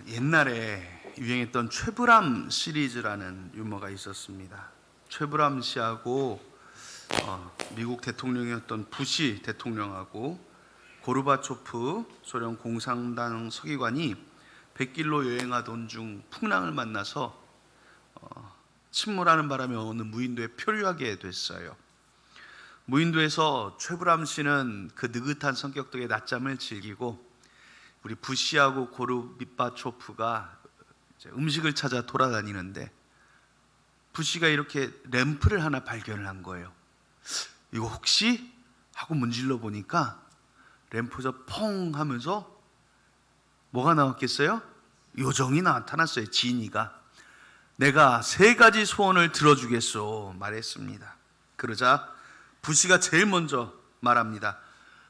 옛날에 유행했던 최불암 시리즈라는 유머가 있었습니다. 최불암 씨하고 미국 대통령이었던 부시 대통령하고 고르바초프 소련 공산당 서기관이 백길로 여행하던 중 풍랑을 만나서 침몰하는 바람에 어느 무인도에 표류하게 됐어요. 무인도에서 최불암 씨는 그 느긋한 성격 덕에 낮잠을 즐기고 우리 부시하고 고르바초프가 음식을 찾아 돌아다니는데 부시가 이렇게 램프를 하나 발견을 한 거예요. 이거 혹시? 하고 문질러 보니까 램프에서 펑 하면서 뭐가 나왔겠어요? 요정이 나타났어요. 지니가. 내가 3가지 소원을 들어주겠소 말했습니다. 그러자 부시가 제일 먼저 말합니다.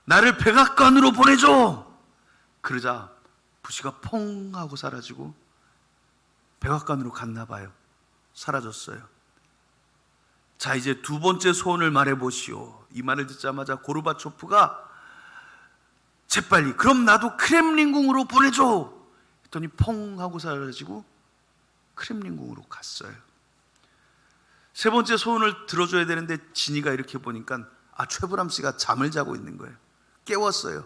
나를 백악관으로 보내줘. 그러자 부시가 펑 하고 사라지고 백악관으로 갔나 봐요. 사라졌어요. 자, 이제 2번째 소원을 말해보시오. 이 말을 듣자마자 고르바초프가 재빨리 그럼 나도 크렘린궁으로 보내줘 했더니 펑 하고 사라지고 크렘린궁으로 갔어요. 3번째 소원을 들어줘야 되는데 지니가 이렇게 보니까 최불암 씨가 잠을 자고 있는 거예요. 깨웠어요.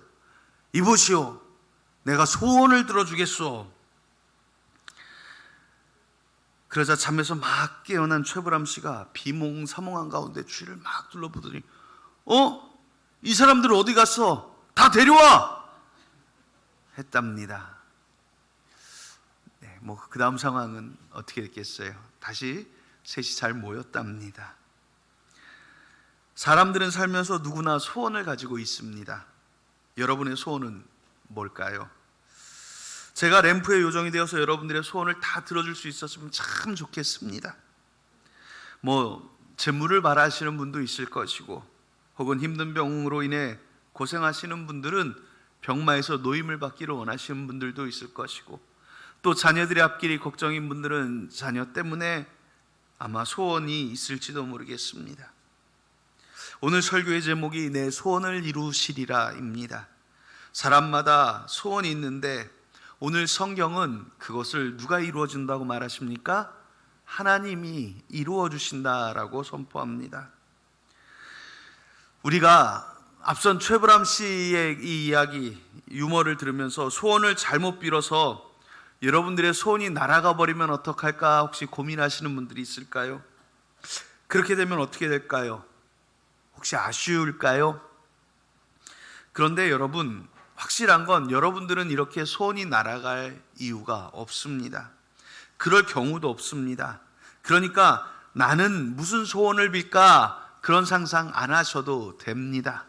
이보시오, 내가 소원을 들어주겠소. 그러자 잠에서 막 깨어난 최불암 씨가 비몽사몽한 가운데 주위를 막 둘러보더니 이 사람들 어디 갔어? 다 데려와! 했답니다. 네, 그 다음 상황은 어떻게 됐겠어요? 다시 셋이 잘 모였답니다. 사람들은 살면서 누구나 소원을 가지고 있습니다. 여러분의 소원은 뭘까요? 제가 램프의 요정이 되어서 여러분들의 소원을 다 들어줄 수 있었으면 참 좋겠습니다. 재물을 바라시는 분도 있을 것이고, 혹은 힘든 병으로 인해 고생하시는 분들은 병마에서 노임을 받기를 원하시는 분들도 있을 것이고, 또 자녀들의 앞길이 걱정인 분들은 자녀 때문에 아마 소원이 있을지도 모르겠습니다. 오늘 설교의 제목이 내 소원을 이루시리라입니다. 사람마다 소원이 있는데 오늘 성경은 그것을 누가 이루어준다고 말하십니까? 하나님이 이루어 주신다라고 선포합니다. 우리가 앞선 최불암 씨의 이 이야기, 유머를 들으면서 소원을 잘못 빌어서 여러분들의 소원이 날아가 버리면 어떡할까 혹시 고민하시는 분들이 있을까요? 그렇게 되면 어떻게 될까요? 혹시 아쉬울까요? 그런데 여러분, 확실한 건 여러분들은 이렇게 소원이 날아갈 이유가 없습니다. 그럴 경우도 없습니다. 그러니까 나는 무슨 소원을 빌까? 그런 상상 안 하셔도 됩니다.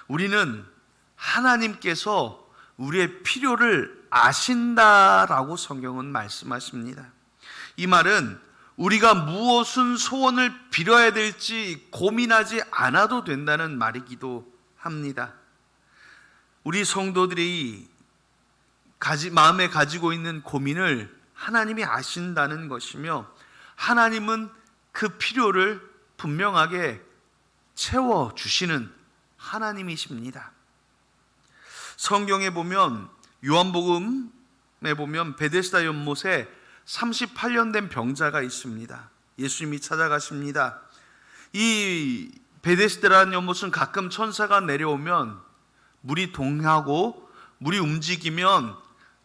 우리는 하나님께서 우리의 필요를 아신다라고 성경은 말씀하십니다. 이 말은 우리가 무엇은 소원을 빌어야 될지 고민하지 않아도 된다는 말이기도 합니다. 우리 성도들이 마음에 가지고 있는 고민을 하나님이 아신다는 것이며, 하나님은 그 필요를 분명하게 채워주시는 하나님이십니다. 성경에 보면, 요한복음에 보면 베데스다 연못에 38년 된 병자가 있습니다. 예수님이 찾아가십니다. 이 베데스다라는 연못은 가끔 천사가 내려오면 물이 동하고 물이 움직이면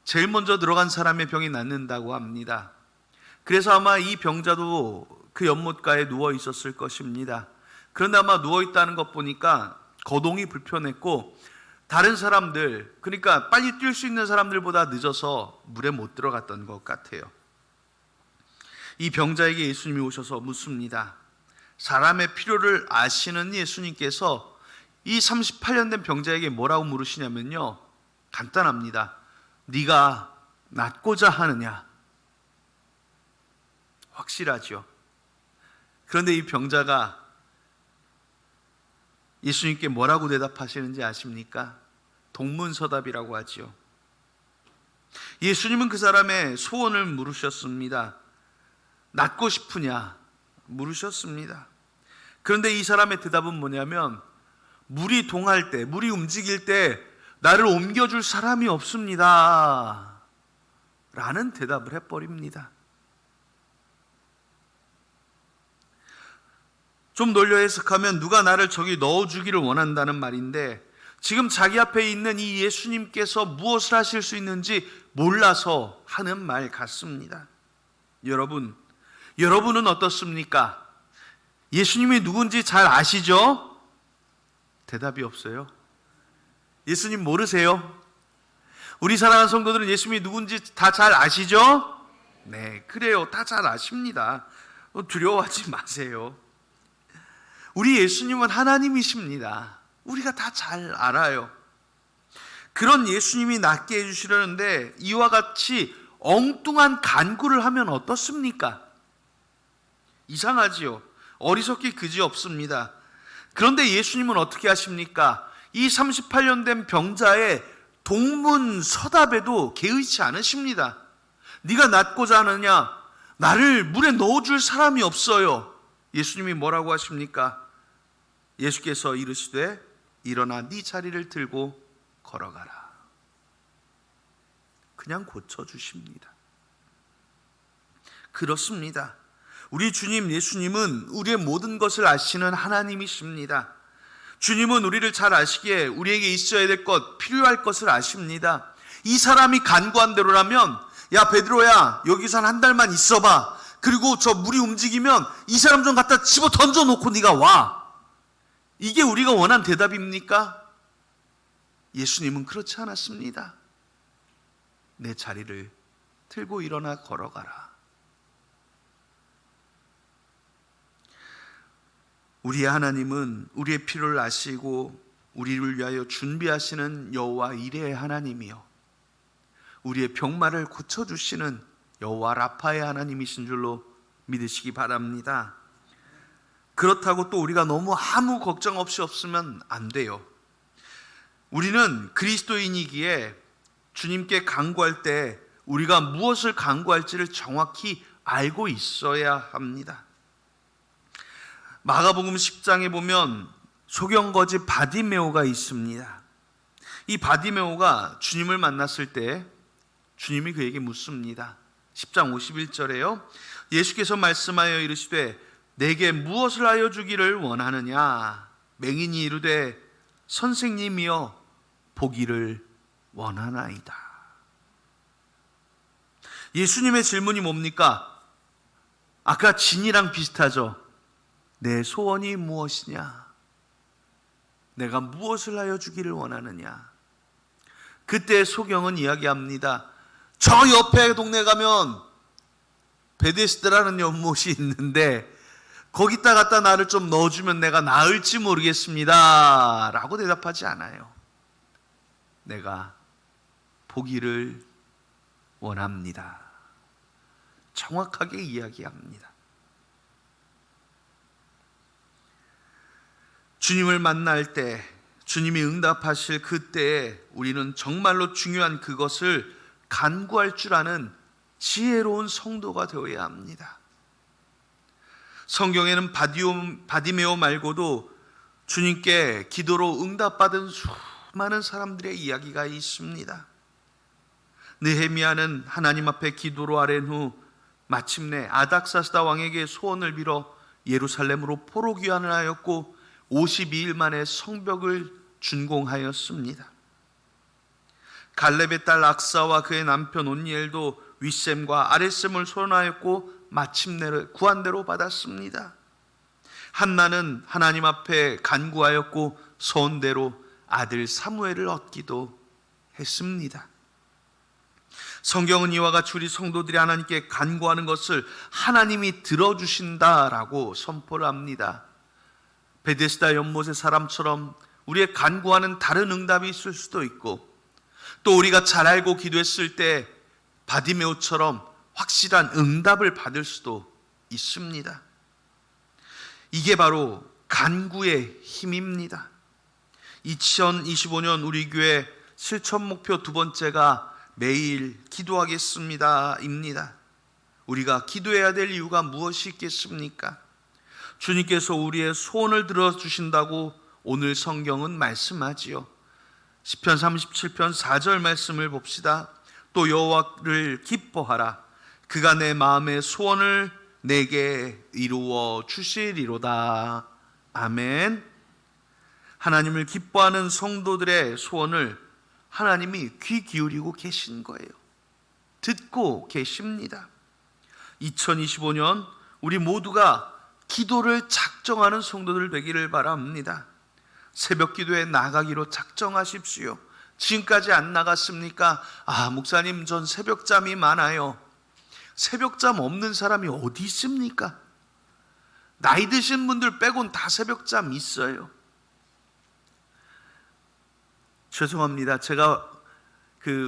제일 먼저 들어간 사람의 병이 낫는다고 합니다. 그래서 아마 이 병자도 그 연못가에 누워 있었을 것입니다. 그런데 아마 누워 있다는 것 보니까 거동이 불편했고, 다른 사람들, 그러니까 빨리 뛸 수 있는 사람들보다 늦어서 물에 못 들어갔던 것 같아요. 이 병자에게 예수님이 오셔서 묻습니다. 사람의 필요를 아시는 예수님께서 이 38년 된 병자에게 뭐라고 물으시냐면요, 간단합니다. 네가 낫고자 하느냐? 확실하죠. 그런데 이 병자가 예수님께 뭐라고 대답하시는지 아십니까? 동문서답이라고 하죠. 예수님은 그 사람의 소원을 물으셨습니다. 낫고 싶으냐? 물으셨습니다. 그런데 이 사람의 대답은 뭐냐면, 물이 동할 때, 물이 움직일 때 나를 옮겨줄 사람이 없습니다. 라는 대답을 해버립니다. 좀 놀려 해석하면 누가 나를 저기 넣어주기를 원한다는 말인데, 지금 자기 앞에 있는 이 예수님께서 무엇을 하실 수 있는지 몰라서 하는 말 같습니다. 여러분은 어떻습니까? 예수님이 누군지 잘 아시죠? 대답이 없어요. 예수님 모르세요? 우리 사랑하는 성도들은 예수님이 누군지 다 잘 아시죠? 네, 그래요. 다 잘 아십니다. 두려워하지 마세요. 우리 예수님은 하나님이십니다. 우리가 다 잘 알아요. 그런 예수님이 낫게 해주시려는데 이와 같이 엉뚱한 간구를 하면 어떻습니까? 이상하지요. 어리석기 그지없습니다. 그런데 예수님은 어떻게 하십니까? 이 38년 된 병자의 동문서답에도 개의치 않으십니다. 네가 낫고자 하느냐? 나를 물에 넣어줄 사람이 없어요. 예수님이 뭐라고 하십니까? 예수께서 이르시되 일어나 네 자리를 들고 걸어가라. 그냥 고쳐주십니다. 그렇습니다. 우리 주님 예수님은 우리의 모든 것을 아시는 하나님이십니다. 주님은 우리를 잘 아시기에 우리에게 있어야 될 것, 필요할 것을 아십니다. 이 사람이 간구한 대로라면, 야 베드로야 여기서 한 달만 있어봐. 그리고 저 물이 움직이면 이 사람 좀 갖다 집어 던져놓고 네가 와. 이게 우리가 원한 대답입니까? 예수님은 그렇지 않았습니다. 내 자리를 들고 일어나 걸어가라. 우리의 하나님은 우리의 필요를 아시고 우리를 위하여 준비하시는 여호와 이레의 하나님이요, 우리의 병마를 고쳐주시는 여호와 라파의 하나님이신 줄로 믿으시기 바랍니다. 그렇다고 또 우리가 너무 아무 걱정 없이 없으면 안 돼요. 우리는 그리스도인이기에 주님께 간구할 때 우리가 무엇을 간구할지를 정확히 알고 있어야 합니다. 마가복음 10장에 보면 소경거지 바디메오가 있습니다. 이 바디메오가 주님을 만났을 때 주님이 그에게 묻습니다. 10장 51절에요. 예수께서 말씀하여 이르시되 내게 무엇을 하여 주기를 원하느냐? 맹인이 이르되 선생님이여 보기를 원하나이다. 예수님의 질문이 뭡니까? 아까 진이랑 비슷하죠. 내 소원이 무엇이냐? 내가 무엇을 하여 주기를 원하느냐? 그때 소경은 이야기합니다. 저 옆에 동네 가면 베데스다라는 연못이 있는데 거기다 갖다 나를 좀 넣어주면 내가 나을지 모르겠습니다 라고 대답하지 않아요. 내가 보기를 원합니다. 정확하게 이야기합니다. 주님을 만날 때, 주님이 응답하실 그때에 우리는 정말로 중요한 그것을 간구할 줄 아는 지혜로운 성도가 되어야 합니다. 성경에는 바디메오 말고도 주님께 기도로 응답받은 수많은 사람들의 이야기가 있습니다. 느헤미야는 하나님 앞에 기도로 아랜 후 마침내 아닥사스다 왕에게 소원을 빌어 예루살렘으로 포로 귀환을 하였고 52일 만에 성벽을 준공하였습니다. 갈렙의 딸 악사와 그의 남편 온니엘도 윗셈과 아랫셈을 소원하였고 마침내 구한대로 받았습니다. 한나는 하나님 앞에 간구하였고 소원대로 아들 사무엘을 얻기도 했습니다. 성경은 이와 같이 우리 성도들이 하나님께 간구하는 것을 하나님이 들어주신다라고 선포를 합니다. 베데스다 연못의 사람처럼 우리의 간구하는 다른 응답이 있을 수도 있고, 또 우리가 잘 알고 기도했을 때 바디메오처럼 확실한 응답을 받을 수도 있습니다. 이게 바로 간구의 힘입니다. 2025년 우리 교회 실천 목표 두 번째가 매일 기도하겠습니다 입니다. 우리가 기도해야 될 이유가 무엇이 있겠습니까? 주님께서 우리의 소원을 들어주신다고 오늘 성경은 말씀하지요. 시편 37편 4절 말씀을 봅시다. 또 여호와를 기뻐하라. 그가 내 마음의 소원을 내게 이루어 주시리로다. 아멘. 하나님을 기뻐하는 성도들의 소원을 하나님이 귀 기울이고 계신 거예요. 듣고 계십니다. 2025년 우리 모두가 기도를 작정하는 성도들 되기를 바랍니다. 새벽 기도에 나가기로 작정하십시오. 지금까지 안 나갔습니까? 목사님, 전 새벽잠이 많아요. 새벽잠 없는 사람이 어디 있습니까? 나이 드신 분들 빼곤 다 새벽잠 있어요. 죄송합니다. 제가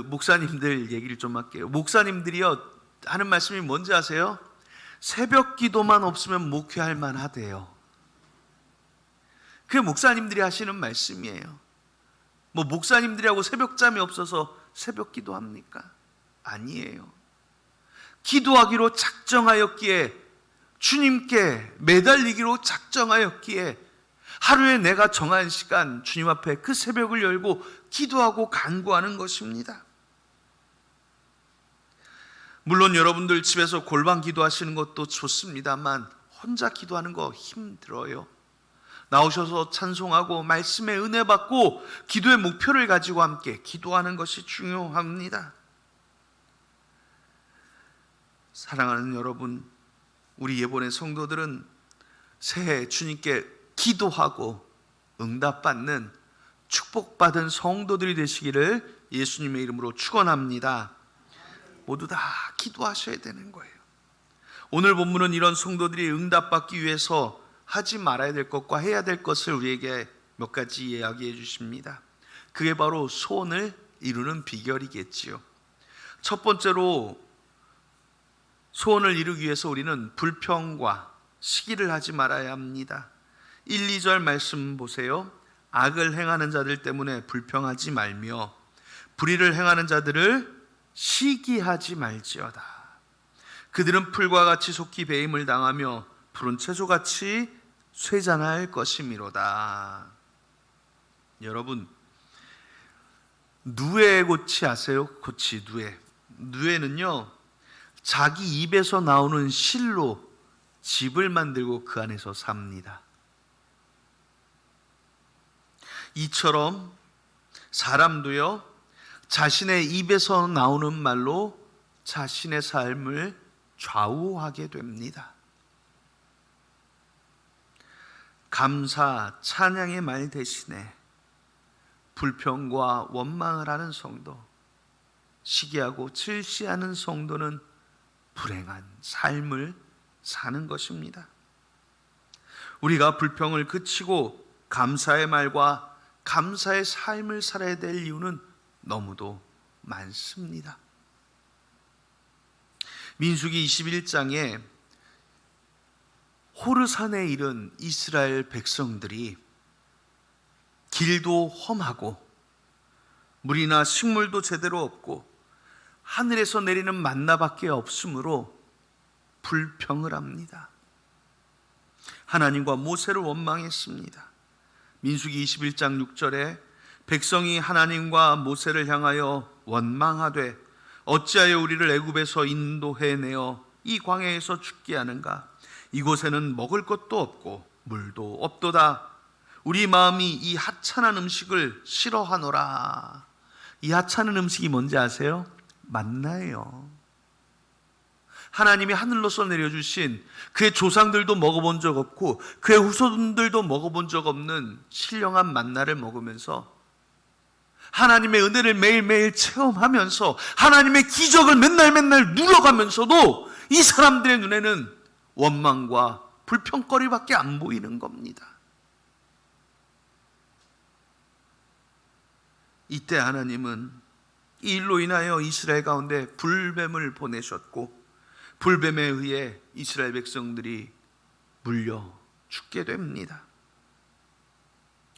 목사님들 얘기를 좀 할게요. 목사님들이요 하는 말씀이 뭔지 아세요? 새벽 기도만 없으면 목회할 만하대요. 그게 목사님들이 하시는 말씀이에요. 뭐 목사님들이하고 새벽잠이 없어서 새벽 기도합니까? 아니에요. 기도하기로 작정하였기에, 주님께 매달리기로 작정하였기에 하루에 내가 정한 시간 주님 앞에 그 새벽을 열고 기도하고 간구하는 것입니다. 물론 여러분들 집에서 골방 기도하시는 것도 좋습니다만 혼자 기도하는 거 힘들어요. 나오셔서 찬송하고 말씀에 은혜 받고 기도의 목표를 가지고 함께 기도하는 것이 중요합니다. 사랑하는 여러분, 우리 예본의 성도들은 새해 주님께 기도하고 응답받는 축복받은 성도들이 되시기를 예수님의 이름으로 축원합니다. 모두 다 기도하셔야 되는 거예요. 오늘 본문은 이런 성도들이 응답받기 위해서 하지 말아야 될 것과 해야 될 것을 우리에게 몇 가지 이야기해 주십니다. 그게 바로 소원을 이루는 비결이겠지요. 첫 번째로 소원을 이루기 위해서 우리는 불평과 시기를 하지 말아야 합니다. 1, 2절 말씀 보세요. 악을 행하는 자들 때문에 불평하지 말며 불의를 행하는 자들을 시기하지 말지어다. 그들은 풀과 같이 속히 배임을 당하며 푸른 채소같이 쇠잔할 것이미로다. 여러분, 누에 고치 아세요? 고치, 누에. 누에는요, 자기 입에서 나오는 실로 집을 만들고 그 안에서 삽니다. 이처럼 사람도요, 자신의 입에서 나오는 말로 자신의 삶을 좌우하게 됩니다. 감사, 찬양의 말 대신에 불평과 원망을 하는 성도, 시기하고 질시하는 성도는 불행한 삶을 사는 것입니다. 우리가 불평을 그치고 감사의 말과 감사의 삶을 살아야 될 이유는 너무도 많습니다. 민수기 21장에 호르산에 이른 이스라엘 백성들이 길도 험하고 물이나 식물도 제대로 없고 하늘에서 내리는 만나밖에 없으므로 불평을 합니다. 하나님과 모세를 원망했습니다. 민수기 21장 6절에 백성이 하나님과 모세를 향하여 원망하되 어찌하여 우리를 애굽에서 인도해내어 이 광야에서 죽게 하는가? 이곳에는 먹을 것도 없고 물도 없도다. 우리 마음이 이 하찮은 음식을 싫어하노라. 이 하찮은 음식이 뭔지 아세요? 만나예요. 하나님이 하늘로서 내려주신 그의 조상들도 먹어본 적 없고 그의 후손들도 먹어본 적 없는 신령한 만나를 먹으면서 하나님의 은혜를 매일매일 체험하면서 하나님의 기적을 맨날 누려가면서도 이 사람들의 눈에는 원망과 불평거리밖에 안 보이는 겁니다. 이때 하나님은 이 일로 인하여 이스라엘 가운데 불뱀을 보내셨고 불뱀에 의해 이스라엘 백성들이 물려 죽게 됩니다.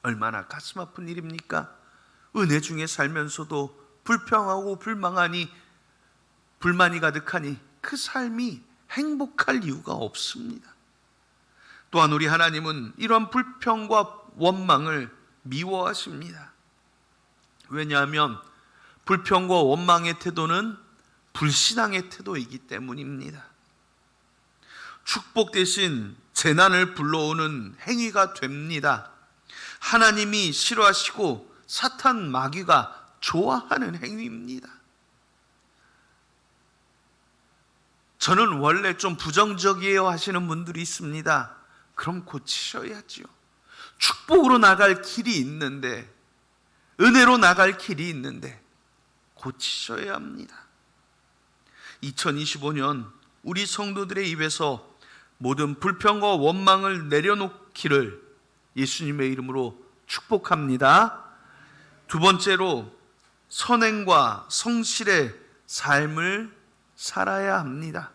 얼마나 가슴 아픈 일입니까? 은혜 중에 살면서도 불평하고 불만이 가득하니 그 삶이 행복할 이유가 없습니다. 또한 우리 하나님은 이런 불평과 원망을 미워하십니다. 왜냐하면 불평과 원망의 태도는 불신앙의 태도이기 때문입니다. 축복 대신 재난을 불러오는 행위가 됩니다. 하나님이 싫어하시고 사탄 마귀가 좋아하는 행위입니다. 저는 원래 좀 부정적이에요 하시는 분들이 있습니다. 그럼 고치셔야지요. 축복으로 나갈 길이 있는데, 은혜로 나갈 길이 있는데 고치셔야 합니다. 2025년 우리 성도들의 입에서 모든 불평과 원망을 내려놓기를 예수님의 이름으로 축복합니다. 두 번째로, 선행과 성실의 삶을 살아야 합니다.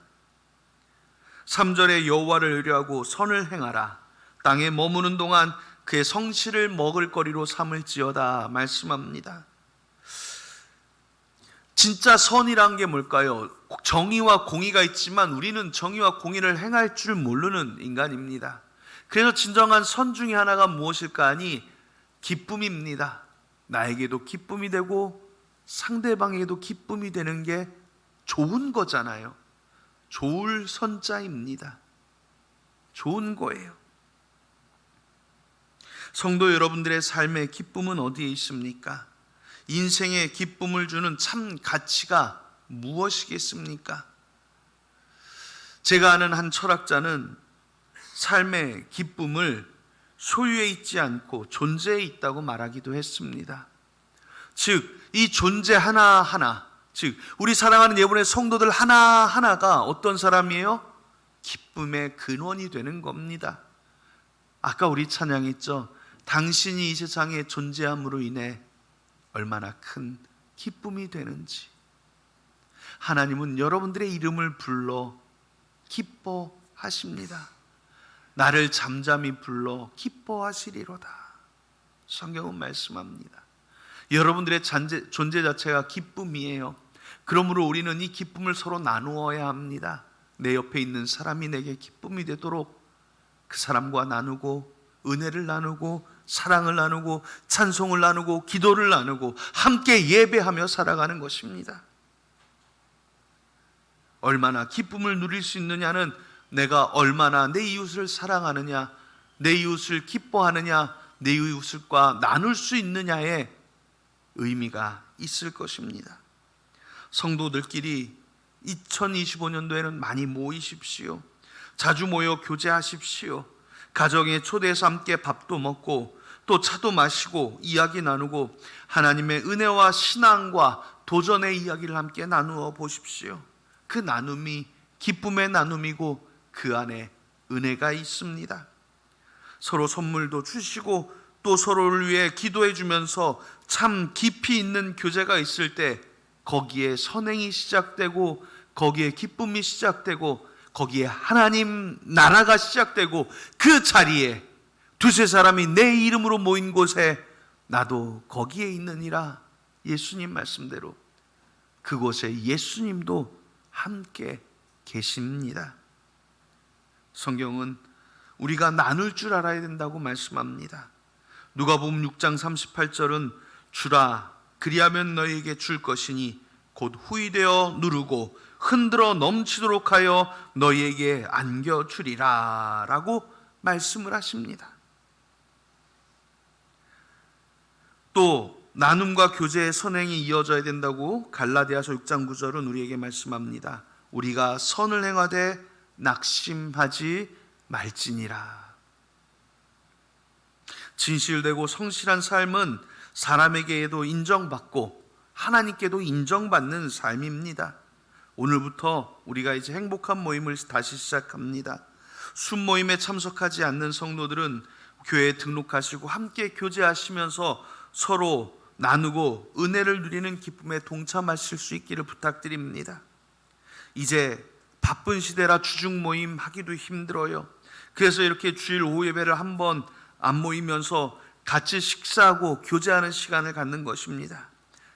3절에 여호와를 의뢰하고 선을 행하라. 땅에 머무는 동안 그의 성실을 먹을거리로 삼을지어다 말씀합니다. 진짜 선이란 게 뭘까요? 정의와 공의가 있지만 우리는 정의와 공의를 행할 줄 모르는 인간입니다. 그래서 진정한 선 중에 하나가 무엇일까 하니 기쁨입니다. 나에게도 기쁨이 되고 상대방에게도 기쁨이 되는 게 좋은 거잖아요. 좋을 선자입니다. 좋은 거예요. 성도 여러분들의 삶의 기쁨은 어디에 있습니까? 인생의 기쁨을 주는 참 가치가 무엇이겠습니까? 제가 아는 한 철학자는 삶의 기쁨을 소유에 있지 않고 존재에 있다고 말하기도 했습니다. 즉, 이 존재 하나하나, 즉 우리 사랑하는 예분의 성도들 하나하나가 어떤 사람이에요? 기쁨의 근원이 되는 겁니다. 아까 우리 찬양했죠. 당신이 이 세상에 존재함으로 인해 얼마나 큰 기쁨이 되는지. 하나님은 여러분들의 이름을 불러 기뻐하십니다. 나를 잠잠히 불러 기뻐하시리로다. 성경은 말씀합니다. 여러분들의 존재 자체가 기쁨이에요. 그러므로 우리는 이 기쁨을 서로 나누어야 합니다. 내 옆에 있는 사람이 내게 기쁨이 되도록 그 사람과 나누고, 은혜를 나누고, 사랑을 나누고, 찬송을 나누고, 기도를 나누고, 함께 예배하며 살아가는 것입니다. 얼마나 기쁨을 누릴 수 있느냐는 내가 얼마나 내 이웃을 사랑하느냐, 내 이웃을 기뻐하느냐, 내 이웃과 나눌 수 있느냐에 의미가 있을 것입니다. 성도들끼리 2025년도에는 많이 모이십시오. 자주 모여 교제하십시오. 가정에 초대해서 함께 밥도 먹고 또 차도 마시고 이야기 나누고 하나님의 은혜와 신앙과 도전의 이야기를 함께 나누어 보십시오. 그 나눔이 기쁨의 나눔이고 그 안에 은혜가 있습니다. 서로 선물도 주시고 또 서로를 위해 기도해 주면서 참 깊이 있는 교제가 있을 때 거기에 선행이 시작되고 거기에 기쁨이 시작되고 거기에 하나님 나라가 시작되고 그 자리에 두세 사람이 내 이름으로 모인 곳에 나도 거기에 있느니라. 예수님 말씀대로 그곳에 예수님도 함께 계십니다. 성경은 우리가 나눌 줄 알아야 된다고 말씀합니다. 누가복음 6장 38절은 주라 그리하면 너희에게 줄 것이니 곧 후이되어 누르고 흔들어 넘치도록 하여 너희에게 안겨주리라 라고 말씀을 하십니다. 또 나눔과 교제의 선행이 이어져야 된다고 갈라디아서 6장 9절은 우리에게 말씀합니다. 우리가 선을 행하되 낙심하지 말지니라. 진실되고 성실한 삶은 사람에게도 인정받고 하나님께도 인정받는 삶입니다. 오늘부터 우리가 이제 행복한 모임을 다시 시작합니다. 순모임에 참석하지 않는 성도들은 교회에 등록하시고 함께 교제하시면서 서로 나누고 은혜를 누리는 기쁨에 동참하실 수 있기를 부탁드립니다. 이제 바쁜 시대라 주중 모임 하기도 힘들어요. 그래서 이렇게 주일 오후 예배를 한번 안 모이면서 같이 식사하고 교제하는 시간을 갖는 것입니다.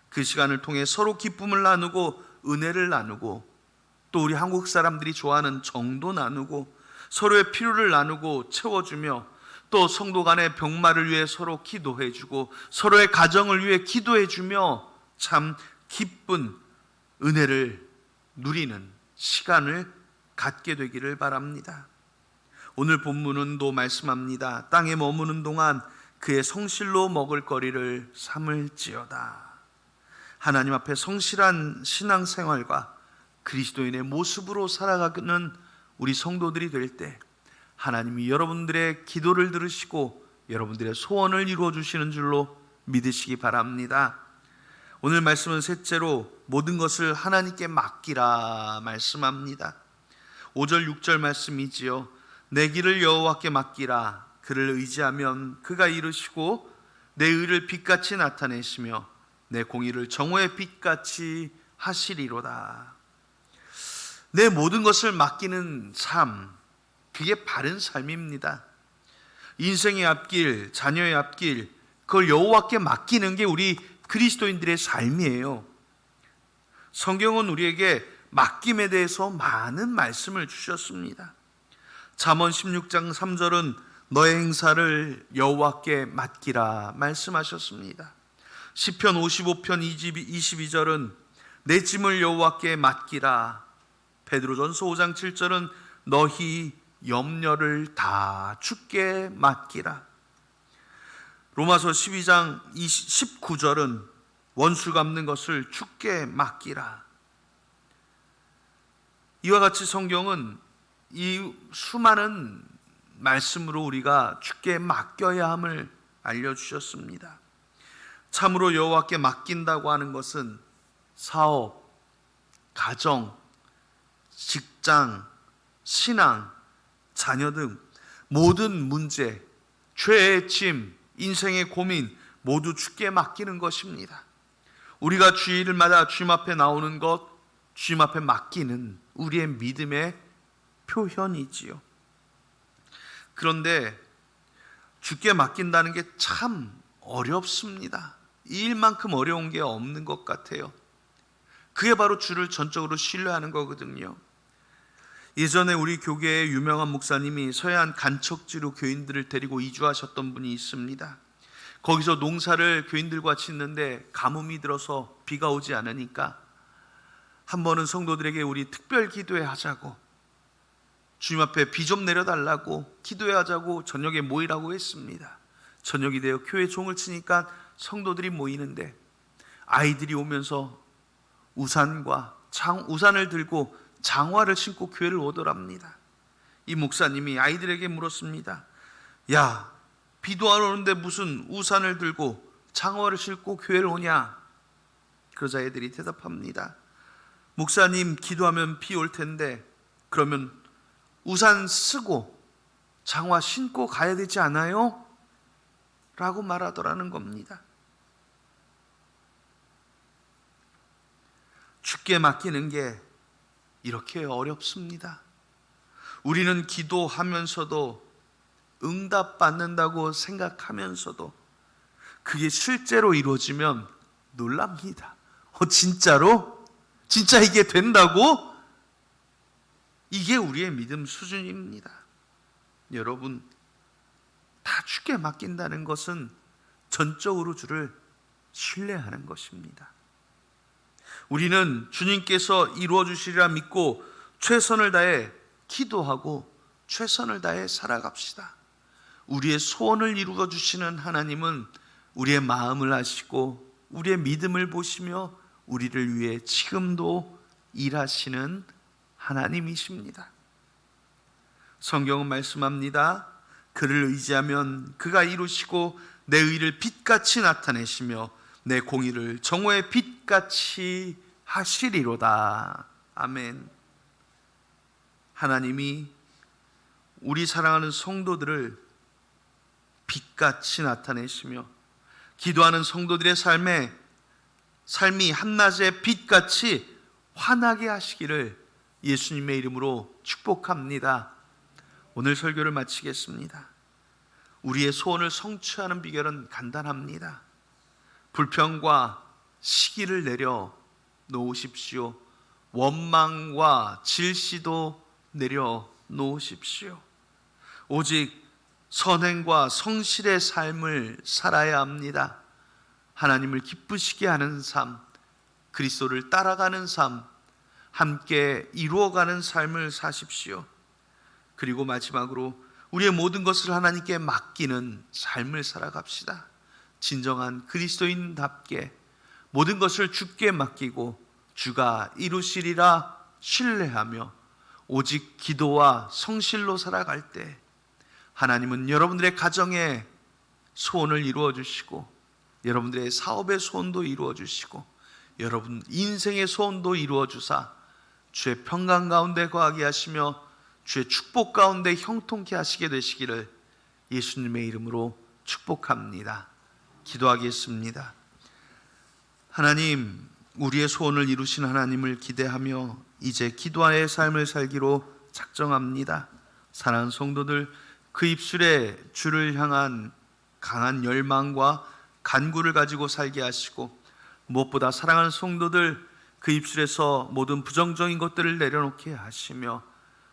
그 시간을 통해 서로 기쁨을 나누고 은혜를 나누고 또 우리 한국 사람들이 좋아하는 정도 나누고 서로의 필요를 나누고 채워주며 또 성도 간의 병마를 위해 서로 기도해주고 서로의 가정을 위해 기도해주며 참 기쁜 은혜를 누리는 시간을 갖게 되기를 바랍니다. 오늘 본문은 또 말씀합니다. 땅에 머무는 동안 그의 성실로 먹을 거리를 삼을지어다. 하나님 앞에 성실한 신앙생활과 그리스도인의 모습으로 살아가는 우리 성도들이 될 때 하나님이 여러분들의 기도를 들으시고 여러분들의 소원을 이루어 주시는 줄로 믿으시기 바랍니다. 오늘 말씀은 셋째로 모든 것을 하나님께 맡기라 말씀합니다. 5절 6절 말씀이지요. 내 길을 여호와께 맡기라. 그를 의지하면 그가 이루시고 내 의를 빛같이 나타내시며 내 공의를 정오의 빛같이 하시리로다. 내 모든 것을 맡기는 삶, 그게 바른 삶입니다. 인생의 앞길, 자녀의 앞길, 그걸 여호와께 맡기는 게 우리 그리스도인들의 삶이에요. 성경은 우리에게 맡김에 대해서 많은 말씀을 주셨습니다. 잠언 16장 3절은 너의 행사를 여호와께 맡기라 말씀하셨습니다. 시편 55편 22절은 내 짐을 여호와께 맡기라. 베드로전서 5장 7절은 너희 염려를 다 주께 맡기라. 로마서 12장 19절은 원수 갚는 것을 주께 맡기라. 이와 같이 성경은 이 수많은 말씀으로 우리가 주께 맡겨야 함을 알려주셨습니다. 참으로 여호와께 맡긴다고 하는 것은 사업, 가정, 직장, 신앙, 자녀 등 모든 문제, 죄의 짐, 인생의 고민 모두 주께 맡기는 것입니다. 우리가 주일마다 주님 앞에 나오는 것, 주님 앞에 맡기는 우리의 믿음의 표현이지요. 그런데 주께 맡긴다는 게 참 어렵습니다. 이 일만큼 어려운 게 없는 것 같아요. 그게 바로 주를 전적으로 신뢰하는 거거든요. 예전에 우리 교계의 유명한 목사님이 서해안 간척지로 교인들을 데리고 이주하셨던 분이 있습니다. 거기서 농사를 교인들과 짓는데 가뭄이 들어서 비가 오지 않으니까 한 번은 성도들에게 우리 특별 기도회 하자고, 주님 앞에 비 좀 내려달라고 기도회 하자고 저녁에 모이라고 했습니다. 저녁이 되어 교회 종을 치니까 성도들이 모이는데 아이들이 오면서 우산을 들고 장화를 신고 교회를 오더랍니다. 이 목사님이 아이들에게 물었습니다. 야, 비도 안 오는데 무슨 우산을 들고 장화를 신고 교회를 오냐? 그러자 애들이 대답합니다. 목사님, 기도하면 비 올 텐데 그러면 우산 쓰고 장화 신고 가야 되지 않아요? 라고 말하더라는 겁니다. 주께 맡기는 게 이렇게 어렵습니다. 우리는 기도하면서도 응답받는다고 생각하면서도 그게 실제로 이루어지면 놀랍니다. 진짜로? 진짜 이게 된다고? 이게 우리의 믿음 수준입니다. 여러분, 다 주께 맡긴다는 것은 전적으로 주를 신뢰하는 것입니다. 우리는 주님께서 이루어 주시리라 믿고 최선을 다해 기도하고 최선을 다해 살아갑시다. 우리의 소원을 이루어 주시는 하나님은 우리의 마음을 아시고 우리의 믿음을 보시며 우리를 위해 지금도 일하시는 하나님이십니다. 성경은 말씀합니다. 그를 의지하면 그가 이루시고 내 의를 빛같이 나타내시며 내 공의를 정오의 빛같이 하시리로다. 아멘. 하나님이 우리 사랑하는 성도들을 빛같이 나타내시며 기도하는 성도들의 삶이 한낮의 빛같이 환하게 하시기를 예수님의 이름으로 축복합니다. 오늘 설교를 마치겠습니다. 우리의 소원을 성취하는 비결은 간단합니다. 불평과 시기를 내려 놓으십시오. 원망과 질시도 내려 놓으십시오. 오직 선행과 성실의 삶을 살아야 합니다. 하나님을 기쁘시게 하는 삶, 그리스도를 따라가는 삶, 함께 이루어가는 삶을 사십시오. 그리고 마지막으로 우리의 모든 것을 하나님께 맡기는 삶을 살아갑시다. 진정한 그리스도인답게 모든 것을 주께 맡기고 주가 이루시리라 신뢰하며 오직 기도와 성실로 살아갈 때 하나님은 여러분들의 가정의 소원을 이루어 주시고 여러분들의 사업의 소원도 이루어 주시고 여러분 인생의 소원도 이루어 주사 주의 평강 가운데 거하게 하시며 주의 축복 가운데 형통케 하시게 되시기를 예수님의 이름으로 축복합니다. 기도하겠습니다. 하나님, 우리의 소원을 이루신 하나님을 기대하며 이제 기도의 삶을 살기로 작정합니다. 사랑하는 성도들, 그 입술에 주를 향한 강한 열망과 간구를 가지고 살게 하시고 무엇보다 사랑하는 성도들 그 입술에서 모든 부정적인 것들을 내려놓게 하시며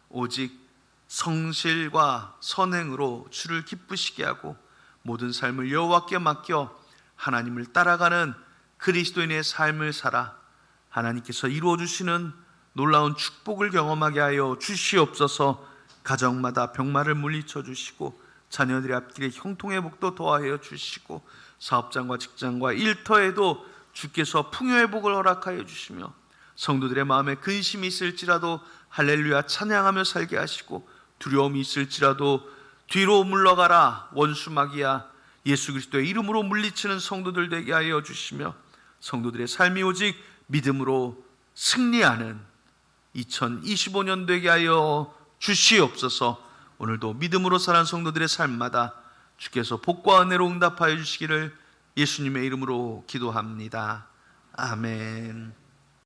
오직 성실과 선행으로 주를 기쁘시게 하고 모든 삶을 여호와께 맡겨 하나님을 따라가는 그리스도인의 삶을 살아 하나님께서 이루어 주시는 놀라운 축복을 경험하게 하여 주시옵소서. 가정마다 병마를 물리쳐 주시고 자녀들의 앞길에 형통의 복도 더하여 주시고 사업장과 직장과 일터에도 주께서 풍요의 복을 허락하여 주시며 성도들의 마음에 근심이 있을지라도 할렐루야 찬양하며 살게 하시고 두려움이 있을지라도 뒤로 물러가라 원수마귀야 예수 그리스도의 이름으로 물리치는 성도들 되게 하여 주시며 성도들의 삶이 오직 믿음으로 승리하는 2025년 되게 하여 주시옵소서. 오늘도 믿음으로 사는 성도들의 삶마다 주께서 복과 은혜로 응답하여 주시기를 예수님의 이름으로 기도합니다. 아멘.